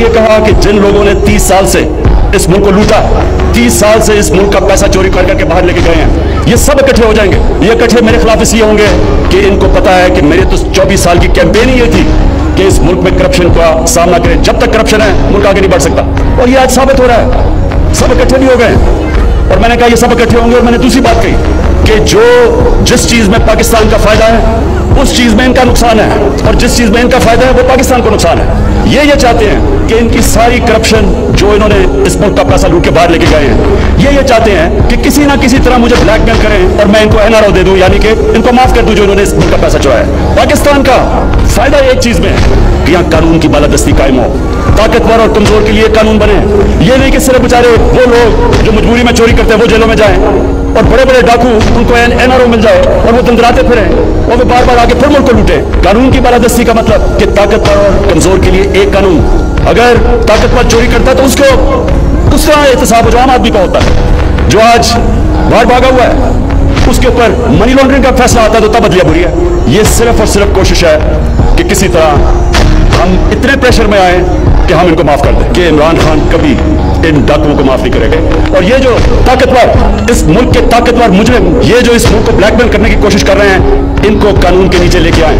ये कहा कि जिन लोगों ने 30 साल से इस मुल्क को लूटा, 30 साल से इस मुल्क का पैसा चोरी कर करके बाहर लेके गए हैं, ये सब इकट्ठे हो जाएंगे। ये इकट्ठे मेरे खिलाफ इसलिए होंगे कि इनको पता है कि मेरे तो 24 साल की कैंपेन ही ये थी कि इस मुल्क में करप्शन का सामना करें। जब तक करप्शन है मुल्क आगे नहीं बढ़ सकता, और ये आज साबित हो रहा है। सब इकट्ठे भी हो गए, और मैंने कहा ये सब इकट्ठे होंगे। और मैंने दूसरी बात कही कि जिस चीज में पाकिस्तान का फायदा है उस चीज में इनका नुकसान है, और जिस चीज में इनका फायदा है वो पाकिस्तान को नुकसान है। ये चाहते हैं कि इनकी सारी करप्शन जो इन्होंने इस मुल्क का पैसा लूट के बाहर लेके गए हैं, ये चाहते हैं कि किसी ना किसी तरह मुझे ब्लैकमेल करें और मैं इनको एनआरओ दे दूं, यानी कि इनको माफ कर दूं जो इन्होंने इस मुल्क का पैसा चुराया है। पाकिस्तान का फायदा एक चीज में है कि यहाँ कानून की बालादस्ती कायम हो, ताकतवर और कमजोर के लिए कानून बने। ये नहीं कि सिर्फ बेचारे वो लोग जो मजबूरी में चोरी करते हैं वो जेलों में जाएं, और बड़े बड़े डाकू उनको एनआरओ मिल जाए और वो दंदराते फिरें और वो बार बार आगे फिर मुल्क को लूटे। कानून की बालादस्ती का मतलब कि ताकतवर और कमजोर के लिए एक कानून। अगर ताकतवर चोरी करता है तो उसको उस तरह एहतसाब जो आम आदमी का होता है, जो आज बाहर भागा हुआ है, उसके ऊपर मनी लॉन्ड्रिंग का फैसला आता है तो तब बदलिया बुरी है। ये सिर्फ और सिर्फ कोशिश है कि किसी तरह हम इतने प्रेशर में आए कि हम इनको माफ कर दें, कि इमरान खान कभी इन डाकुओं को माफ नहीं करेंगे। और ये जो ताकतवर, इस मुल्क के ताकतवर मुजरिम, ये जो इस मुल्क को ब्लैकमेल करने की कोशिश कर रहे हैं, इनको कानून के नीचे लेके आए।